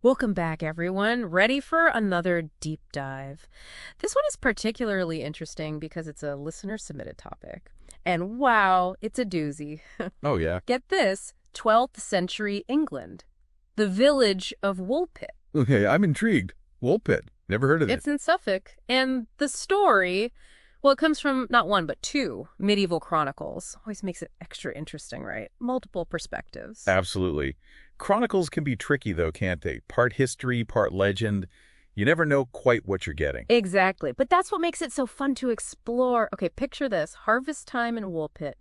Welcome back, everyone. Ready for another deep dive. This one is particularly interesting because it's a listener-submitted topic. And wow, it's a doozy. Oh, yeah. Get this, 12th century England. The village of Woolpit. Okay, I'm intrigued. Woolpit. Never heard of it. It's in Suffolk. And the story, well, it comes from not one, but two medieval chronicles. Always makes it extra interesting, right? Multiple perspectives. Absolutely. Chronicles can be tricky, though, can't they? Part history, part legend. You never know quite what you're getting. Exactly. But that's what makes it so fun to explore. Okay, picture this. Harvest time in Woolpit.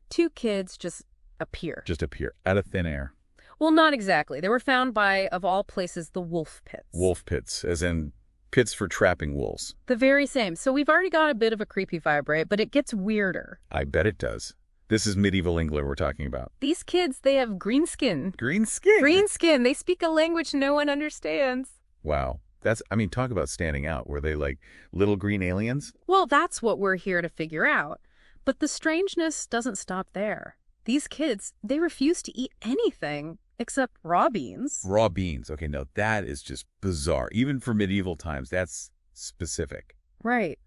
Two kids just appear. Just appear out of thin air. Well, not exactly. They were found by, of all places, the wolf pits. Wolf pits, as in pits for trapping wolves. The very same. So we've already got a bit of a creepy vibe, right? But it gets weirder. I bet it does. This is medieval England we're talking about. These kids, they have green skin. Green skin? Green skin. They speak a language no one understands. Wow. Talk about standing out. Were they like little green aliens? Well, that's what we're here to figure out. But the strangeness doesn't stop there. These kids, they refuse to eat anything except raw beans. Raw beans. Okay, no, that is just bizarre. Even for medieval times, that's specific. Right.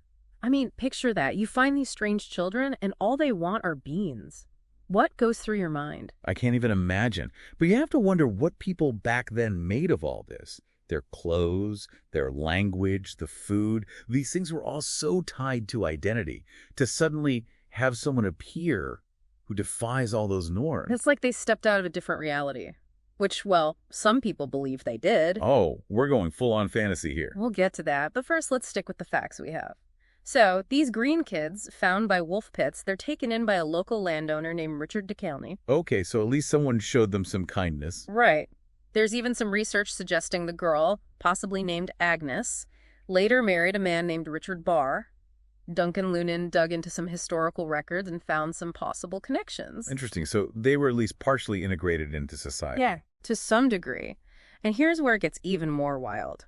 I mean, picture that. You find these strange children, and all they want are beans. What goes through your mind? I can't even imagine. But you have to wonder what people back then made of all this. Their clothes, their language, the food. These things were all so tied to identity. To suddenly have someone appear who defies all those norms. It's like they stepped out of a different reality. Which, well, some people believe they did. Oh, we're going full-on fantasy here. We'll get to that, but first let's stick with the facts we have. So, these green kids, found by wolf pits, they're taken in by a local landowner named Richard de Calney. Okay, so at least someone showed them some kindness. Right. There's even some research suggesting the girl, possibly named Agnes, later married a man named Richard Barr. Duncan Lunan dug into some historical records and found some possible connections. Interesting. So they were at least partially integrated into society. Yeah, to some degree. And here's where it gets even more wild.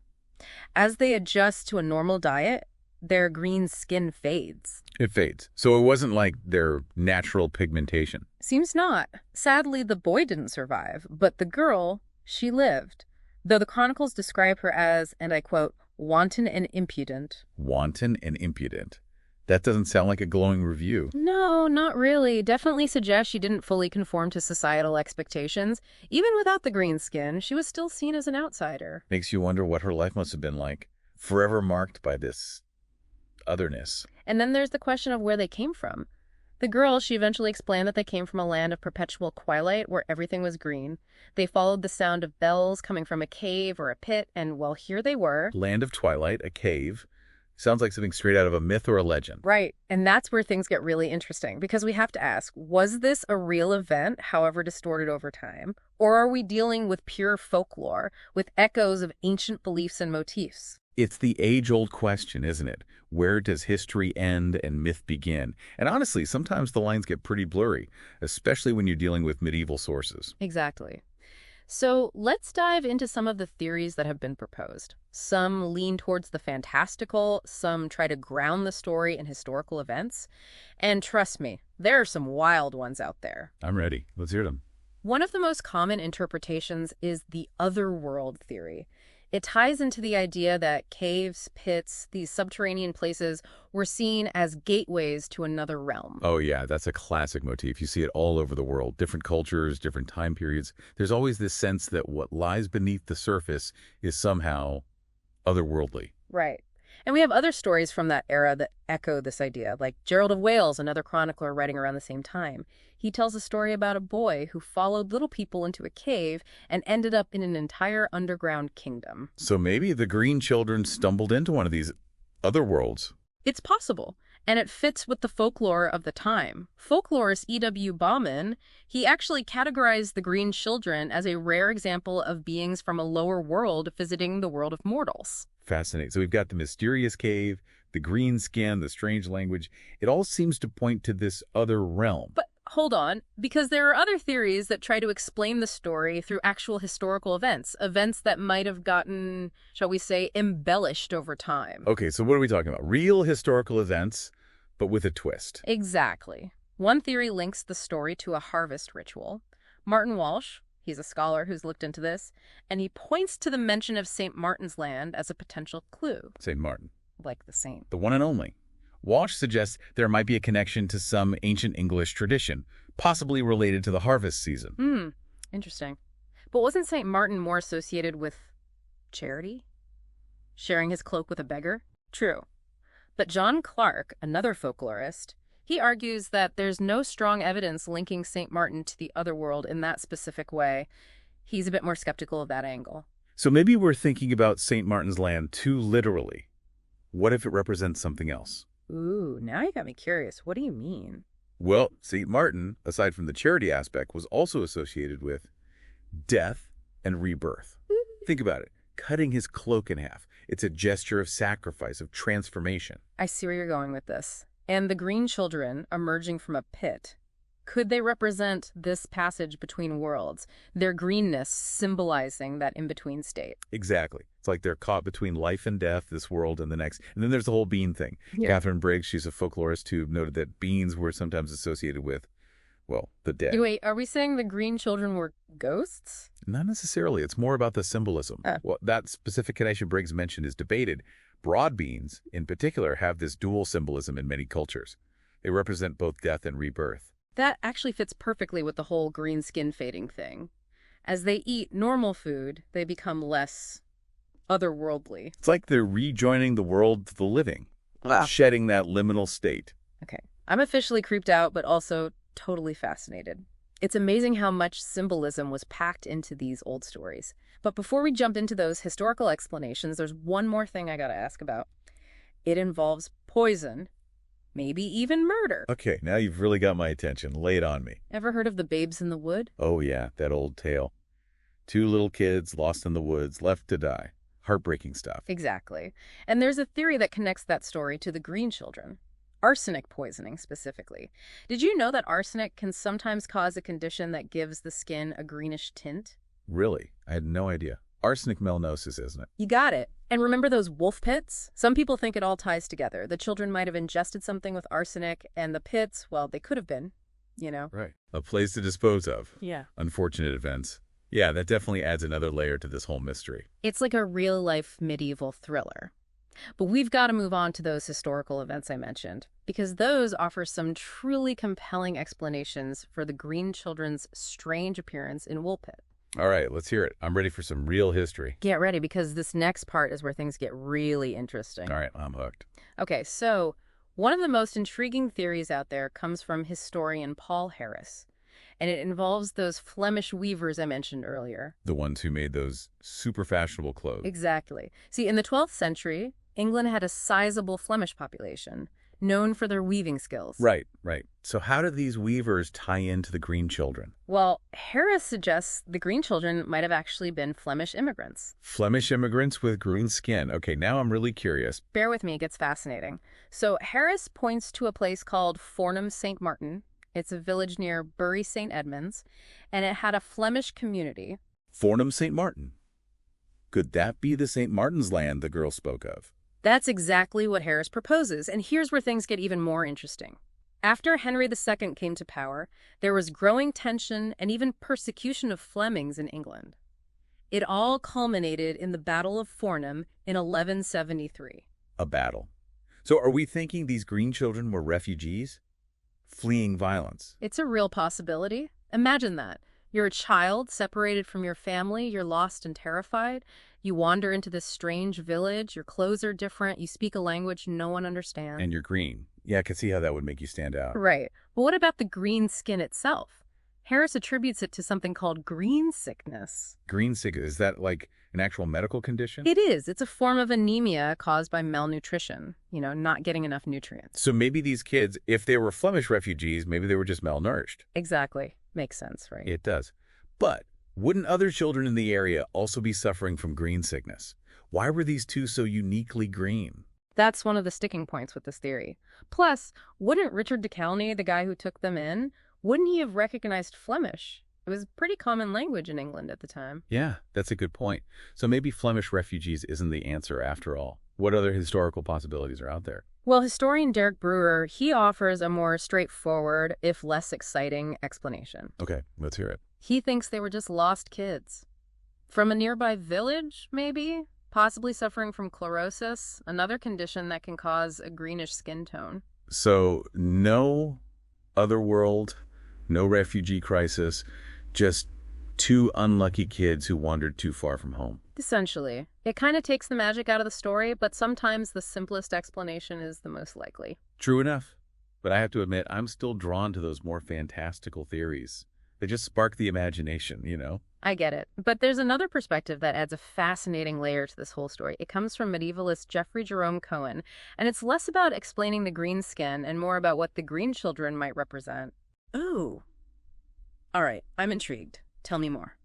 As they adjust to a normal diet, their green skin fades. It fades. So it wasn't like their natural pigmentation. Seems not. Sadly, the boy didn't survive, but the girl, she lived. Though the chronicles describe her as, and I quote, wanton and impudent. Wanton and impudent. That doesn't sound like a glowing review. No, not really. Definitely suggests she didn't fully conform to societal expectations. Even without the green skin, she was still seen as an outsider. Makes you wonder what her life must have been like. Forever marked by this otherness. And then there's the question of where they came from. The girl, she eventually explained that they came from a land of perpetual twilight where everything was green. They followed the sound of bells coming from a cave or a pit, and well, here they were. Land of twilight, a cave. Sounds like something straight out of a myth or a legend. Right. And that's where things get really interesting, because we have to ask, was this a real event, however distorted over time? Or are we dealing with pure folklore, with echoes of ancient beliefs and motifs? It's the age-old question, isn't it? Where does history end and myth begin? And honestly, sometimes the lines get pretty blurry, especially when you're dealing with medieval sources. Exactly. So let's dive into some of the theories that have been proposed. Some lean towards the fantastical, some try to ground the story in historical events. And trust me, there are some wild ones out there. I'm ready. Let's hear them. One of the most common interpretations is the otherworld theory. It ties into the idea that caves, pits, these subterranean places were seen as gateways to another realm. Oh yeah, that's a classic motif. You see it all over the world. Different cultures, different time periods. There's always this sense that what lies beneath the surface is somehow otherworldly. Right. And we have other stories from that era that echo this idea, like Gerald of Wales, another chronicler writing around the same time. He tells a story about a boy who followed little people into a cave and ended up in an entire underground kingdom. So maybe the Green Children stumbled into one of these other worlds. It's possible, and it fits with the folklore of the time. Folklorist E.W. Bauman, he actually categorized the Green Children as a rare example of beings from a lower world visiting the world of mortals. Fascinating. So we've got the mysterious cave, the green skin, the strange language. It all seems to point to this other realm. But hold on, because there are other theories that try to explain the story through actual historical events, events that might have gotten, shall we say, embellished over time. Okay, so what are we talking about? Real historical events, but with a twist. Exactly. One theory links the story to a harvest ritual. Martin Walsh, He's a scholar who's looked into this, and he points to the mention of St. Martin's Land as a potential clue, St. Martin. like the saint. The one and only. Walsh suggests there might be a connection to some ancient English tradition, possibly related to the harvest season. Interesting. But wasn't St. Martin more associated with charity? Sharing his cloak with a beggar? True. But John Clark, another folklorist, he argues that there's no strong evidence linking St. Martin to the other world in that specific way. He's a bit more skeptical of that angle. So maybe we're thinking about St. Martin's Land too literally. What if it represents something else? Ooh, now you got me curious. What do you mean? Well, St. Martin, aside from the charity aspect, was also associated with death and rebirth. Think about it. Cutting his cloak in half. It's a gesture of sacrifice, of transformation. I see where you're going with this. And the Green Children emerging from a pit. Could they represent this passage between worlds, their greenness symbolizing that in-between state? Exactly. It's like they're caught between life and death, this world and the next. And then there's the whole bean thing. Yeah. Catherine Briggs, she's a folklorist who noted that beans were sometimes associated with, well, the dead. Wait, are we saying the Green Children were ghosts? Not necessarily. It's more about the symbolism. Well, that specific connection Briggs mentioned is debated. Broad beans, in particular, have this dual symbolism in many cultures. They represent both death and rebirth. That actually fits perfectly with the whole green skin fading thing. As they eat normal food, they become less otherworldly. It's like they're rejoining the world to the living, shedding that liminal state. Okay. I'm officially creeped out, but also totally fascinated. It's amazing how much symbolism was packed into these old stories. But before we jump into those historical explanations, there's one more thing I gotta ask about. It involves poison, maybe even murder. Okay, now you've really got my attention. Lay it on me. Ever heard of the Babes in the Wood? Oh yeah, that old tale. 2 little kids lost in the woods, left to die. Heartbreaking stuff. Exactly. And there's a theory that connects that story to the Green Children. Arsenic poisoning, specifically. Did you know that arsenic can sometimes cause a condition that gives the skin a greenish tint? Really? I had no idea. Arsenic melanosis, isn't it? You got it. And remember those wolf pits? Some people think it all ties together. The children might have ingested something with arsenic, and the pits, well, they could have been, you know. Right. A place to dispose of. Yeah. Unfortunate events. Yeah, that definitely adds another layer to this whole mystery. It's like a real-life medieval thriller. But we've got to move on to those historical events I mentioned, because those offer some truly compelling explanations for the Green Children's strange appearance in Woolpit. All right, let's hear it. I'm ready for some real history. Get ready, because this next part is where things get really interesting. All right, I'm hooked. Okay, so one of the most intriguing theories out there comes from historian Paul Harris, and it involves those Flemish weavers I mentioned earlier. The ones who made those super fashionable clothes. Exactly. See, in the 12th century, England had a sizable Flemish population, known for their weaving skills. Right, right. So how do these weavers tie into the Green Children? Well, Harris suggests the Green Children might have actually been Flemish immigrants. Flemish immigrants with green skin. Okay, now I'm really curious. Bear with me, it gets fascinating. So Harris points to a place called Fornham St. Martin. It's a village near Bury St. Edmunds, and it had a Flemish community. Fornham St. Martin. Could that be the St. Martin's Land the girl spoke of? That's exactly what Harris proposes, and here's where things get even more interesting. After Henry II came to power, there was growing tension and even persecution of Flemings in England. It all culminated in the Battle of Fornham in 1173. A battle. So are we thinking these Green Children were refugees? Fleeing violence? It's a real possibility. Imagine that. You're a child, separated from your family, you're lost and terrified. You wander into this strange village, your clothes are different, you speak a language no one understands. And you're green. Yeah, I can see how that would make you stand out. Right. But what about the green skin itself? Harris attributes it to something called green sickness. Green sickness, is that like an actual medical condition? It is. It's a form of anemia caused by malnutrition, not getting enough nutrients. So maybe these kids, if they were Flemish refugees, maybe they were just malnourished. Exactly. Makes sense, right? It does. But wouldn't other children in the area also be suffering from green sickness? Why were these two so uniquely green? That's one of the sticking points with this theory. Plus, wouldn't Richard de Calne, the guy who took them in, wouldn't he have recognized Flemish? It was a pretty common language in England at the time. Yeah, that's a good point. So maybe Flemish refugees isn't the answer after all. What other historical possibilities are out there? Well, historian Derek Brewer, he offers a more straightforward, if less exciting, explanation. Okay, let's hear it. He thinks they were just lost kids. From a nearby village, maybe? Possibly suffering from chlorosis, another condition that can cause a greenish skin tone. So no other world, no refugee crisis, just two unlucky kids who wandered too far from home. Essentially. It kind of takes the magic out of the story, but sometimes the simplest explanation is the most likely. True enough. But I have to admit, I'm still drawn to those more fantastical theories. They just spark the imagination, you know? I get it. But there's another perspective that adds a fascinating layer to this whole story. It comes from medievalist Geoffrey Jerome Cohen, and it's less about explaining the green skin and more about what the green children might represent. Ooh. All right, I'm intrigued. Tell me more.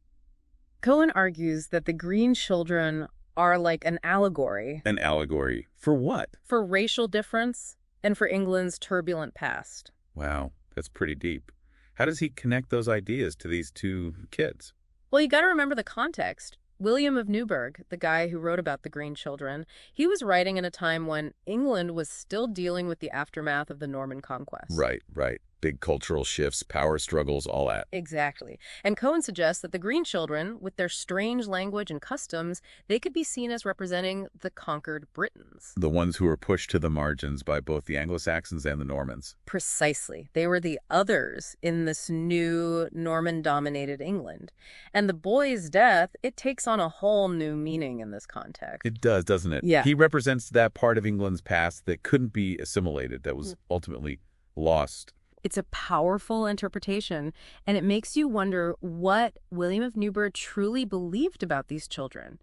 Cohen argues that the green children are like an allegory. An allegory. For what? For racial difference and for England's turbulent past. Wow, that's pretty deep. How does he connect those ideas to these two kids? Well, you got to remember the context. William of Newburgh, the guy who wrote about the Green Children, he was writing in a time when England was still dealing with the aftermath of the Norman conquest. Right, right. Big cultural shifts, power struggles, all that. Exactly. And Cohen suggests that the Green Children, with their strange language and customs, they could be seen as representing the conquered Britons. The ones who were pushed to the margins by both the Anglo-Saxons and the Normans. Precisely. They were the others in this new Norman-dominated England. And the boy's death, it takes on a whole new meaning in this context. It does, doesn't it? Yeah. He represents that part of England's past that couldn't be assimilated, that was ultimately lost. It's a powerful interpretation, and it makes you wonder what William of Newburgh truly believed about these children.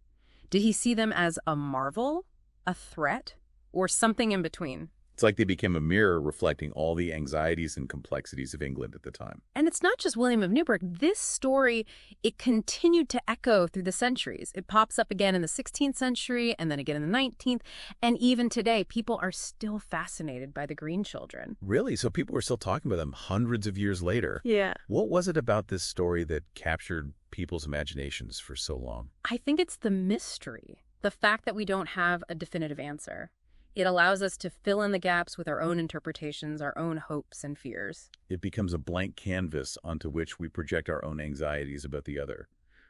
Did he see them as a marvel, a threat, or something in between? It's like they became a mirror reflecting all the anxieties and complexities of England at the time. And it's not just William of Newburgh. This story, it continued to echo through the centuries. It pops up again in the 16th century and then again in the 19th. And even today, people are still fascinated by the Green Children. Really? So people were still talking about them hundreds of years later. Yeah. What was it about this story that captured people's imaginations for so long? I think it's the mystery, the fact that we don't have a definitive answer. It allows us to fill in the gaps with our own interpretations, our own hopes and fears. It becomes a blank canvas onto which we project our own anxieties about the other,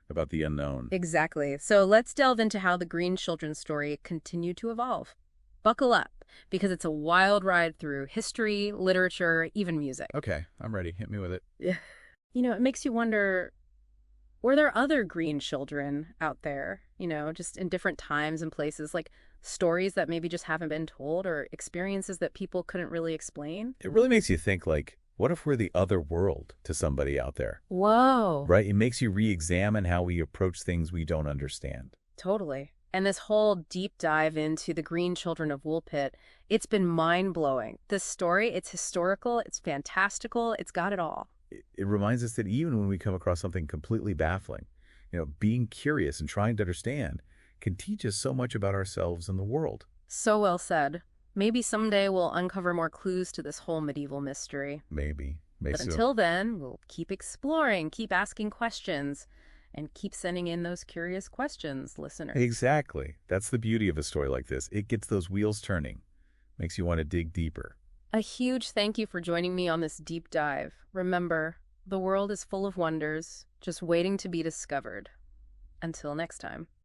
about the unknown. Exactly. So let's delve into how the Green Children's story continued to evolve. Buckle up, because it's a wild ride through history, literature, even music. Okay, I'm ready. Hit me with it. Yeah. You know, it makes you wonder, were there other green children out there, just in different times and places, like stories that maybe just haven't been told or experiences that people couldn't really explain? It really makes you think, like, what if we're the other world to somebody out there? Whoa. Right? It makes you re-examine how we approach things we don't understand. Totally. And this whole deep dive into the Green Children of Woolpit, it's been mind-blowing. This story, it's historical, it's fantastical, it's got it all. It reminds us that even when we come across something completely baffling, being curious and trying to understand can teach us so much about ourselves and the world. So well said. Maybe someday we'll uncover more clues to this whole medieval mystery. Maybe. But until then, we'll keep exploring, keep asking questions, and keep sending in those curious questions, listeners. Exactly. That's the beauty of a story like this. It gets those wheels turning, makes you want to dig deeper. A huge thank you for joining me on this deep dive. Remember, the world is full of wonders, just waiting to be discovered. Until next time.